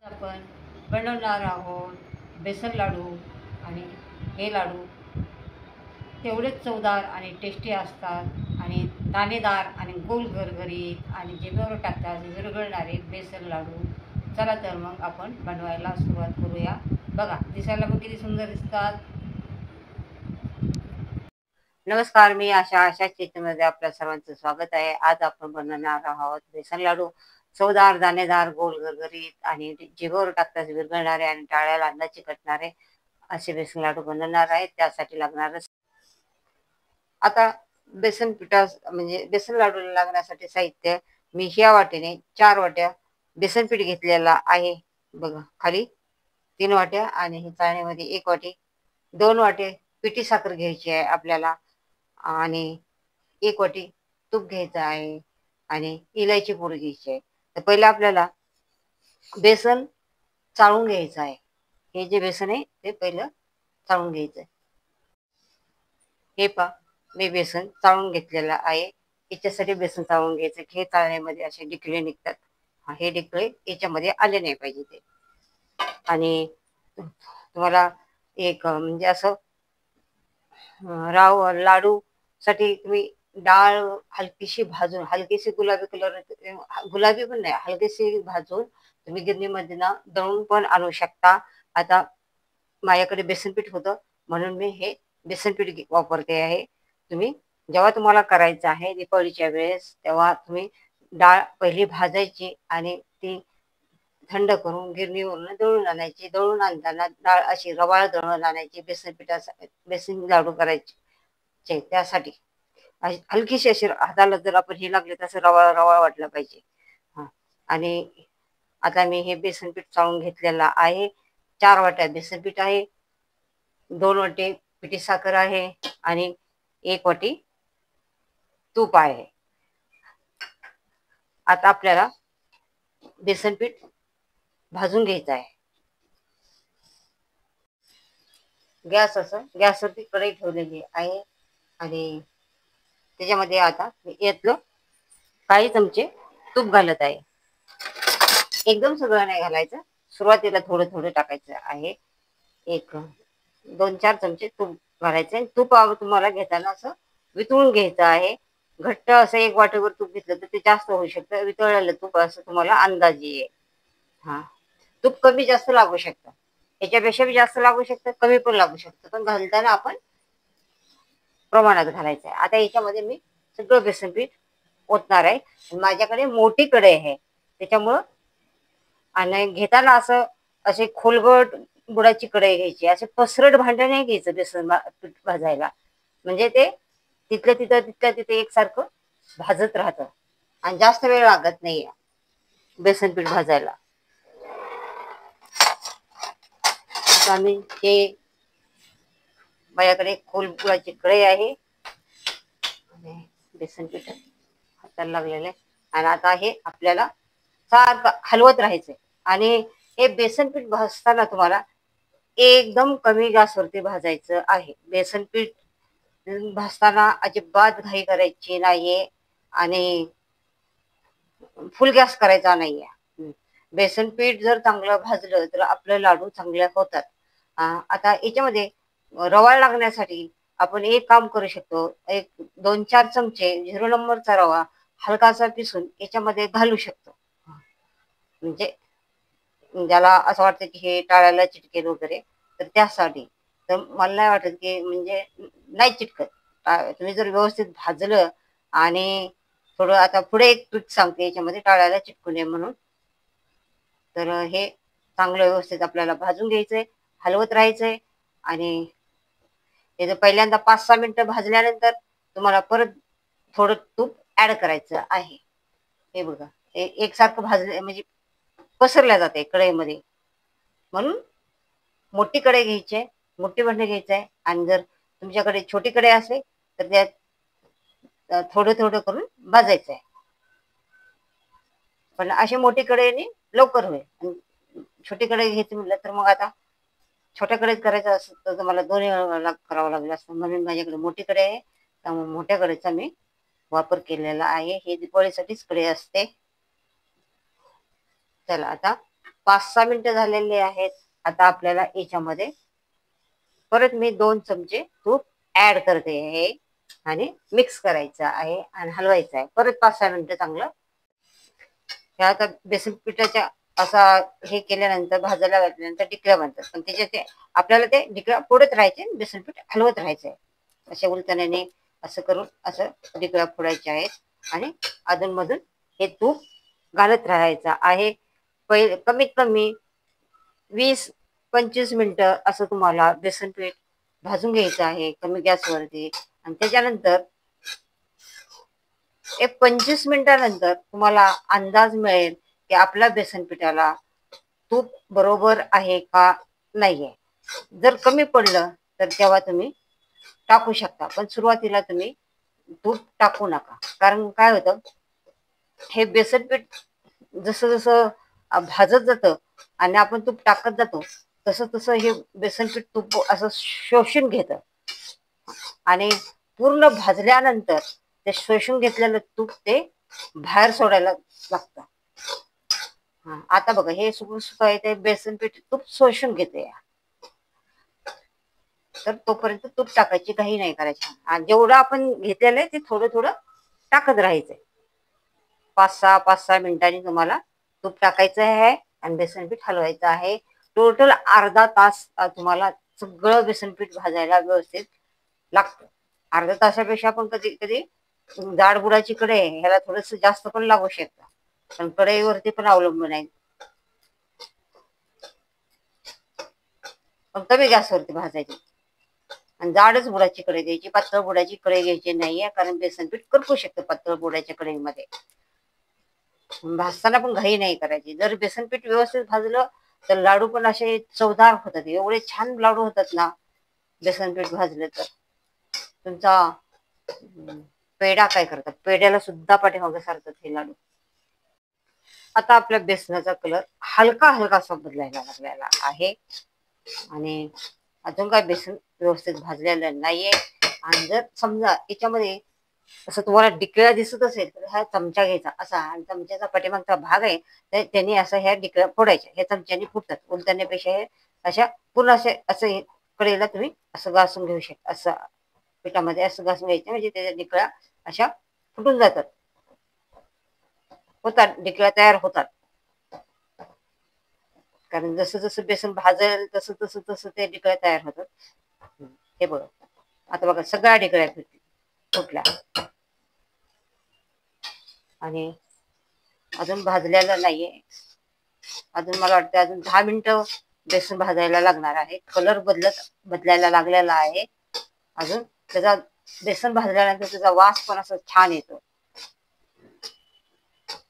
आपण बनवणार आहोत बेसन लाडू. आणि हे लाडू तेवढेच चवदार आणि टेस्टी असतात आणि दाणेदार आणि गोल गरगरीत आणि जिभेवर टाकतात विरघळणारे बेसन लाडू. चला तर मग आपण बनवायला सुरुवात करूया. बघा, दिसायला पण किती सुंदर दिसतात. नमस्कार, मी आशा किचनमध्ये आपल्या सर्वांचं स्वागत आहे. आज आपण बनवणार आहोत बेसन लाडू. चवदार, दाणेदार, गोल गरगरीत आणि जिभेवर टाकताच विरघळणारे आणि टाळ्याला अंदाज चिकटणारे असे बेसन लाडू बनवणार आहेत. त्यासाठी लागणार आता बेसन पिठा म्हणजे बेसन लाडूला लागण्यासाठी साहित्य मी ह्या वाटीने 4 वाट्या बेसन पीठ घेतलेला आहे. बघा, खाली 3 वाट्या आणि ही चाळणीमध्ये 1 वाटी, 2 वाटे पिठी साखर घ्यायची आहे आपल्याला आणि 1 वाटी तूप घ्यायचं आहे आणि इलायची पूड घ्यायची आहे. तर पहिलं आपल्याला बेसन चाळून घ्यायचं आहे. हे जे बेसन आहे ते पहिलं चाळून घ्यायचं आहे. हे पहा, मी बेसन चाळून घेतलेलं आहे. याच्यासाठी बेसन चाळून घ्यायचं. हे चाळण्यामध्ये असे डिकळे निघतात. हे डिकळे याच्यामध्ये आले नाही पाहिजे ते. आणि तुम्हाला एक म्हणजे असं लाडू साठी तुम्ही डाळ हलकीशी भाजून, हलकीशी गुलाबी पण नाही, हलकीशी भाजून तुम्ही गिरणीमध्ये ना दळून पण आणू शकता. आता माझ्याकडे बेसन पीठ होतं म्हणून मी हे बेसन पीठ वापरते आहे. तुम्ही जेव्हा तुम्हाला करायचं आहे दीपावलीच्या वेळेस, तेव्हा तुम्ही डाळ पहिली भाजायची आणि ती थंड करून गिरणीवरून दळून आणायची. दळून आणताना डाळ अशी रवाळ दळून आणायची. बेसन लाडू करायचे त्यासाठी हलकीशी अशी हाताला जर आपण हे लागले तसं रवाळ रवाळ वाटलं पाहिजे. हा, आणि आता मी हे बेसन पीठ चाळून घेतलेलं आहे. 4 वाट्या बेसन पीठ आहे, 2 वाटे पिठी साखर आहे आणि 1 वाटी तूप आहे. आता आपल्याला बेसन पीठ भाजून घ्यायचं आहे. गॅसवरती कढई ठेवलेली आहे आणि त्याच्यामध्ये आता यातलं काही चमचे तूप घालत आहे. एकदम सगळं नाही घालायचं, सुरुवातीला थोडं थोडं टाकायचं आहे. 2-4 चमचे तूप घालायचे आणि तूप तुम्हाला घेताना असं वितळून घ्यायचं आहे. घट्ट असं 1 वाटीवर तूप घेतलं तर ते जास्त होऊ शकतं. वितळलेलं तूप असं तुम्हाला अंदाज येईल. हा, तूप कमी जास्त लागू शकतं, याच्यापेक्षा बी जास्त लागू शकतं, कमी पण लागू शकतं, पण घालताना आपण प्रमाणात घालायचं आहे. आता याच्यामध्ये मी सगळं बेसन पीठ ओतणार आहे. माझ्याकडे मोठी कढई आहे त्याच्यामुळं, आणि घेताना असं असे खोलगट बुडाची कढई घ्यायची. असे पसरट भांडं नाही घ्यायचं बेसन पीठ भाजायला, म्हणजे ते तिथल्या तिथे एकसारखं भाजत राहतं आणि जास्त वेळ लागत नाही बेसन पीठ भाजायला. आता आम्ही हे माझ्याकडे खोल बुडाची कढई आहे आणि बेसन पीठ हाताला लागलेलं आहे. आणि आता हे आपल्याला सारखं हलवत राहायचंय. आणि हे बेसन पीठ भाजताना तुम्हाला एकदम कमी गॅसवरती भाजायचं आहे. बेसन पीठ भाजताना अजिबात घाई करायची नाहीये आणि फुल गॅस करायचा नाहीये. बेसन पीठ जर चांगलं भाजलं तर आपले लाडू चांगले होतात. आता याच्यामध्ये रवा लागण्यासाठी आपण एक काम करू शकतो. 2-4 चमचे 0 नंबरचा रवा हलकासा पिसून याच्यामध्ये घालू शकतो. म्हणजे ज्याला असं वाटतं की हे टाळ्याला चिटकेल वगैरे, तर त्यासाठी. तर मला नाही वाटत की म्हणजे नाही चिटकत. तुम्ही जर व्यवस्थित भाजलं आणि थोडं, आता पुढे एक ट्रिक सांगते याच्यामध्ये टाळ्याला चिटकू नये म्हणून. तर हे चांगलं व्यवस्थित आपल्याला भाजून घ्यायचंय, हलवत राहायचंय. आणि हे जर पहिल्यांदा 5-6 मिनिटं भाजल्यानंतर तुम्हाला परत थोडं तूप ऍड करायचं आहे. हे बघा, हे एकसारखं भाजले म्हणजे पसरल्या जाते कढईमध्ये, म्हणून मोठी कढई घ्यायची आहे, मोठी भांडं घ्यायचं आहे. आणि जर तुमच्याकडे छोटी कढई असेल तर त्यात थोडं थोडं करून भाजायचं आहे. पण अशी मोठी कढईने लवकर होईल. आणि छोटी कढई घ्यायची म्हटलं तर मग आता छोट्या कढईत करायचं असं तर तुम्हाला 2 वेळा करावं लागलं असतं. म्हणून माझ्याकडे मोठी कढई आहे, त्यामुळे मोठ्या कढईचा मी वापर केलेला आहे. हे दिवाळीसाठीच कढई असते. चला आता 5-6 मिनिटं झालेले आहेत. आता आपल्याला याच्यामध्ये परत मी 2 चमचे तूप ऍड करते आहे आणि मिक्स करायचं आहे आणि हलवायचं आहे परत 5-6 मिनिटं चांगलं. हे आता बेसन पिठाच्या असा हे केल्यानंतर भाजायला घातल्यानंतर टिकल्या बनतात, पण त्याच्यात ते आपल्याला ते टिकल्या फोडत राहायचे, बेसन पीठ हलवत राहायचंय अशा उलटण्याने. असं करून असं टिकल्या फोडायचे आहेत आणि अधूनमधून हे तूप घालत राहायचं आहे. पहिले कमीत कमी 20-25 मिनिटं असं तुम्हाला बेसन पीठ भाजून घ्यायचं आहे कमी गॅसवरती. आणि त्याच्यानंतर एक 25 मिनिटानंतर तुम्हाला अंदाज मिळेल की आपल्या बेसन पिठाला तूप बरोबर आहे का नाहीये. जर कमी पडलं तर तेव्हा तुम्ही टाकू शकता, पण सुरुवातीला तुम्ही तूप टाकू नका. कारण काय होतं, हे बेसन पीठ जसं जसं भाजत जातं आणि आपण तूप टाकत जातो तसं तसं हे बेसन पीठ तूप असं शोषून घेतं आणि पूर्ण भाजल्यानंतर ते शोषून घेतलेलं तूप ते बाहेर सोडायला लागतं. आता बघा हे सुकं आहे ते बेसन पीठ तूप शोषून घेते. तर तोपर्यंत तूप टाकायची काही नाही करायची. आणि जेवढं आपण घेतलेलं आहे ते थोडं थोडं टाकत राहायचंय. 5-6 मिनिटांनी तुम्हाला तूप टाकायचं आहे आणि बेसन पीठ हलवायचं आहे. टोटल अर्धा तास तुम्हाला सगळं बेसन पीठ भाजायला व्यवस्थित लागतं. अर्ध्या तासापेक्षा पण कधी कधी जाड बुडाची कढई ह्याला थोडस जास्त पण लागू शकतं, पण कढईवरती पण अवलंबून आहे. पण कमी गॅसवरती भाजायची आणि जाडच बुडाची कढई घ्यायची, पातळ बुडाची कढई घ्यायची नाहीये, कारण बेसन पीठ करपू शकतं पातळ बुडाच्या कढईमध्ये. भाजताना पण घाई नाही करायची. जर बेसन पीठ व्यवस्थित भाजलं तर लाडू पण असे चवदार होतात. एवढे छान लाडू होतात ना बेसन पीठ भाजलं तर. तुमचा पेढा काय करतात, पेढ्याला सुद्धा पाठीमागे सारतात हे लाडू. आता आपल्या बेसनाचा कलर हलका हलकासा बदलायला लागलेला आहे आणि अजून काय बेसन व्यवस्थित भाजलेलं नाहीये. आणि जर समजा याच्यामध्ये असं तुम्हाला डिकळ्या दिसत असेल तर हा चमचा घ्यायचा असा, आणि चमच्याचा पाठीमागचा भाग आहे तर त्यांनी असं ह्या डिकळ्या फोडायच्या. ह्या चमच्याने फुटतात. उलटण्यापेक्षा हे अशा पूर्ण असे असं कडेला तुम्ही असं घासून घेऊ शकता. असं पिठामध्ये असं घासून घ्यायचं म्हणजे त्याच्या डिकळ्या अशा फुटून जातात, होतात डिकळ्या तयार होतात. कारण जसं जसं बेसन भाजेल तसं तसं तसं ते डिकळ्या तयार होतात. हे बघा आता बघा सगळ्या डिकळ्या फुटल्या आणि अजून भाजलेलं नाहीये. अजून मला वाटतं अजून 10 मिनिटं बेसन भाजायला लागणार आहे. कलर बदलायला लागलेला आहे. अजून त्याचा बेसन भाजल्यानंतर त्याचा वास पण असं छान येतो.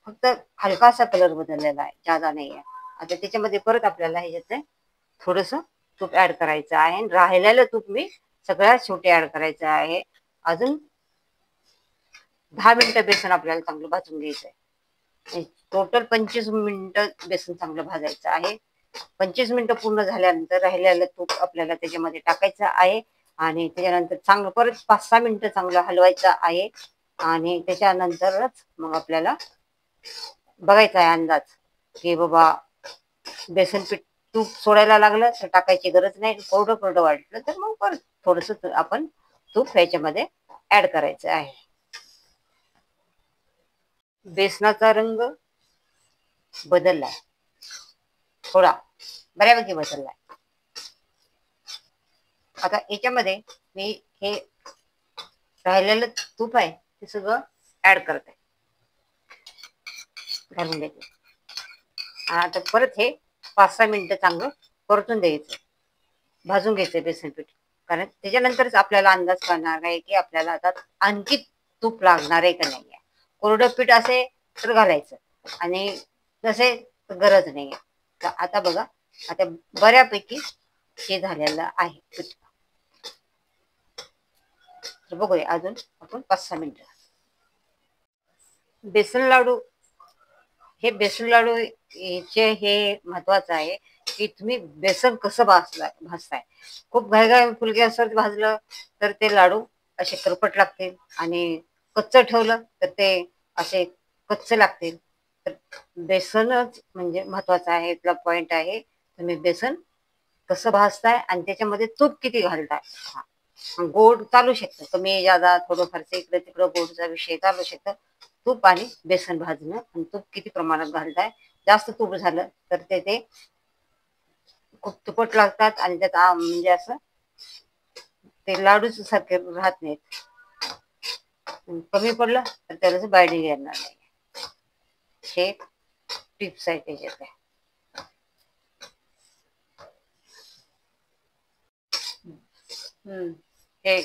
फक्त हलकासा कलर बदललेला आहे, जादा नाही आहे. आता त्याच्यामध्ये परत आपल्याला ह्याच्यात थोडस तूप ऍड करायचं आहे. राहिलेलं तूप मी सगळ्यात शेवटी ऍड करायचं आहे. अजून 10 मिनिटं बेसन आपल्याला चांगलं भाजून घ्यायचं आहे. टोटल 25 मिनिटं बेसन चांगलं भाजायचं आहे. 25 मिनिटं पूर्ण झाल्यानंतर राहिलेलं तूप आपल्याला त्याच्यामध्ये टाकायचं आहे आणि त्याच्यानंतर चांगलं परत 5-6 मिनिटं चांगलं हलवायचं आहे. आणि त्याच्यानंतरच मग आपल्याला बघायचा आहे अंदाज की बाबा बेसन पीठ तूप सोडायला लागलं तर टाकायची गरज नाही. कोरडं कोरडं वाटलं तर मग परत थोडस आपण तूप ह्याच्यामध्ये ऍड करायचं आहे. बेसनाचा रंग बदललाय, थोडा बऱ्यापैकी बदललाय. आता याच्यामध्ये मी हे राहिलेलं तूप आहे ते सगळं ऍड करते, घालून देते. आता परत हे 5-6 मिनिटं चांगलं परतून द्यायचं, भाजून घ्यायचं बेसन पीठ. कारण त्याच्यानंतरच आपल्याला अंदाज करणार आहे की आपल्याला आता आणखी तूप लागणार आहे का नाही. कोरडं पीठ असे तर घालायचं आणि तसे गरज नाही. तर आता बघा आता बऱ्यापैकी हे झालेलं आहे पीठ. तर बघूया अजून आपण 5-6 मिनिटं. बेसन लाडू याचे हे महत्वाचं आहे की तुम्ही बेसन कसं भाजताय. खूप घाईघाई फुल गॅसवर भाजलं तर ते लाडू असे करपट लागतील आणि कच्चं ठेवलं तर ते असे कच्चे लागतील. तर बेसनच म्हणजे महत्वाचं आहे, इथला पॉइंट आहे. तुम्ही बेसन कसं भाजताय आणि त्याच्यामध्ये तूप किती घालताय. गोड चालू शकतं, कमी जादा थोडंफारचं इकडे तिकडं गोडचा विषय चालू शकतं. तूप आणि बेसन भाजणं आणि तूप किती प्रमाणात घालताय. जास्त तूप झालं तर ते खूप तुपट लागतात आणि त्यात म्हणजे असं ते लाडूच सारखे राहत नाहीत. कमी पडलं तर त्याला बाइंडिंग येणार नाही. हे टिप्स आहे त्याच्यात. हे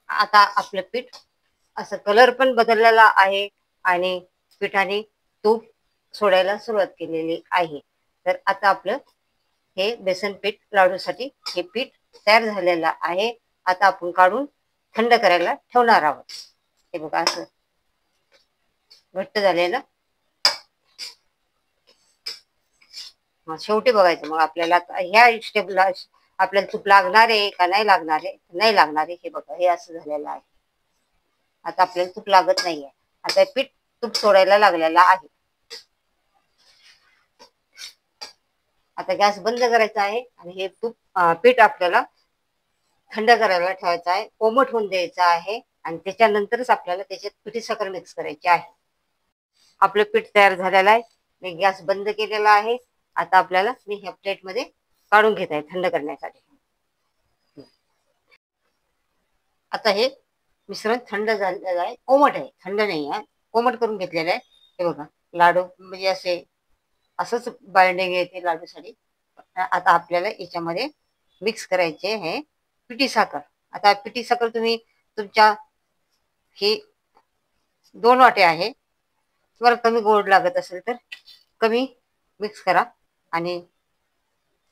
आता आपलं पीठ असं कलर पण बदललेला आहे आणि पिठाने तूप सोडायला सुरुवात केलेली आहे. तर आता आपलं हे बेसन पीठ लाडूसाठी हे पीठ तयार झालेलं आहे. आता आपण काढून थंड करायला ठेवणार आहोत. हे बघा असं घट्ट झालेलं. शेवटी बघायचं मग आपल्याला ह्या स्टेपला आपल्याला तूप लागणार आहे का नाही लागणार आहे. नाही लागणार आहे. हे बघा हे असं झालेलं आहे. आता आपल्याला तूप लागत नाहीये. आता पीठ तूप सोडायला लागलेला आहे. आता गॅस बंद करायचा आहे आणि हे तूप पीठ आपल्याला थंड करायला ठेवायचं आहे. कोमट होऊन द्यायचं आहे आणि त्याच्यानंतरच आपल्याला त्याच्यात पिठी साखर मिक्स करायची आहे. आपलं पीठ तयार झालेलं आहे. मी गॅस बंद केलेला आहे. आता आपल्याला मी ह्या प्लेटमध्ये काढून घेत आहे थंड करण्यासाठी. आता हे मिश्रण थंड झालेलं आहे. कोमट आहे, थंड नाही आहे. कोमट करून घेतलेलं आहे. हे बघा लाडू म्हणजे असंच बाइंडिंग येते लाडूसाठी. आता आपल्याला याच्यामध्ये मिक्स करायचे हे पिठी साखर. आता पिठी साखर तुम्ही तुमच्या ही 2 वाटे आहे. तुम्हाला कमी गोड लागत असेल तर कमी मिक्स करा आणि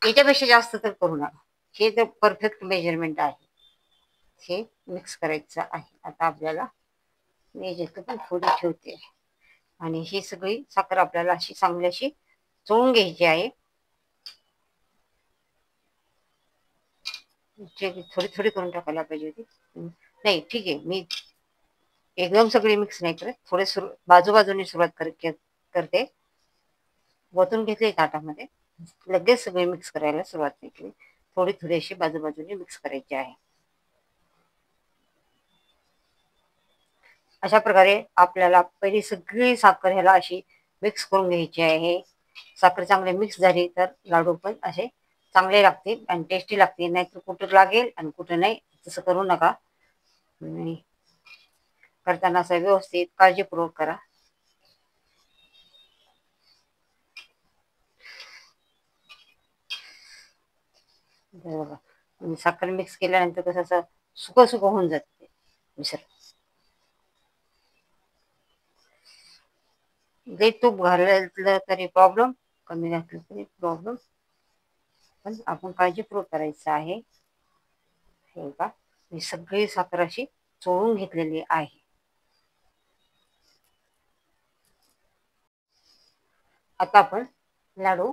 याच्यापेक्षा जास्त तर करू नका. हे तर परफेक्ट मेजरमेंट आहे. हे मिक्स करायचं आहे. आता आपल्याला मी याच्यात पण थोडी ठेवते आणि ही सगळी साखर आपल्याला अशी चांगली अशी चोळून घ्यायची आहे. थोडी थोडी करून टाकायला पाहिजे होती. नाही ठीक आहे, मी एकदम सगळी मिक्स नाही करत. थोडे बाजूबाजूने सुरुवात करते. वतून घेतले ताटामध्ये. लगेच सगळे मिक्स करायला सुरुवात नाही केली. थोडी थोडी अशी बाजूबाजूने मिक्स करायची आहे. अशा प्रकारे आपल्याला पहिली सगळी साखर ह्याला अशी मिक्स करून घ्यायची आहे. साखर चांगली मिक्स झाली तर लाडू पण असे चांगले लागतील आणि टेस्टी लागतील. नाहीतर कुठं लागेल आणि कुठं नाही, तसं करू नका. करताना असं व्यवस्थित काळजीपूर्वक करा. बघा साखर मिक्स केल्यानंतर कसं असं सुकं सुकं होऊन जाते मिश्रण. जे तूप घातलं तरी प्रॉब्लेम, कमी घातलं तरी प्रॉब्लेम, पण आपण काळजीपूर्वक करायचं आहे. हे का मी सगळी साखर अशी चोळून घेतलेली आहे. आता आपण लाडू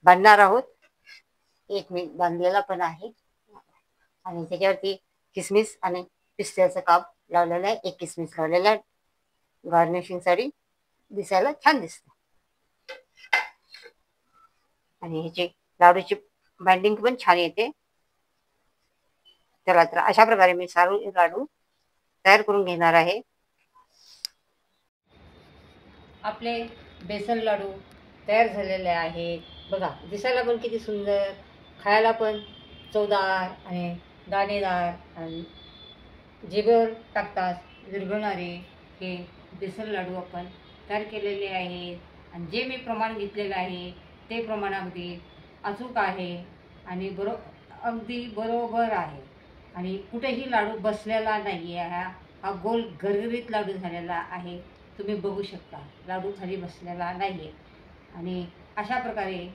बांधणार आहोत. एक मी बांधलेला पण आहे आणि त्याच्यावरती किसमिस आणि पिस्त्याचं काप लावलेलं आहे. एक किसमिस लावलेला आहे. गार्निशिंग साठी दिसायला छान दिसतं आणि ह्याची लाडूची बाइंडिंग पण छान येते. चला तर अशा प्रकारे मी लाडू तयार करून घेणार आहे. आपले बेसन लाडू तयार झालेले आहेत. बघा दिसायला पण किती सुंदर, खायला पण चवदार आणि दाणेदार आणि जिभेवर टाकतात विरघळणारे हे बेसन लाडू आपण तयार केलेले आहेत. आणि जे मी प्रमाण घेतलेलं आहे ते प्रमाण अगदी अचूक आहे आणि अगदी बरोबर आहे आणि कुठेही लाडू बसलेला नाही आहे. हा गोल गरगरीत लाडू झालेला आहे. तुम्ही बघू शकता लाडू खाली बसलेला नाही आहे. आणि अशा प्रकारे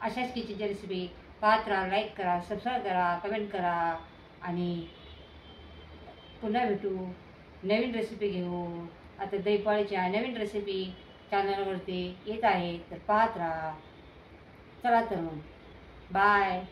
अशाच किचनच्या रेसिपी पाहत राहा. लाईक करा, सबस्क्राईब करा, कमेंट करा आणि पुन्हा भेटू नवीन रेसिपी घेऊ. आता दहीपाळीच्या नवीन रेसिपी चॅनलवरती येत आहे तर पाहत राहा. चला तर मग बाय.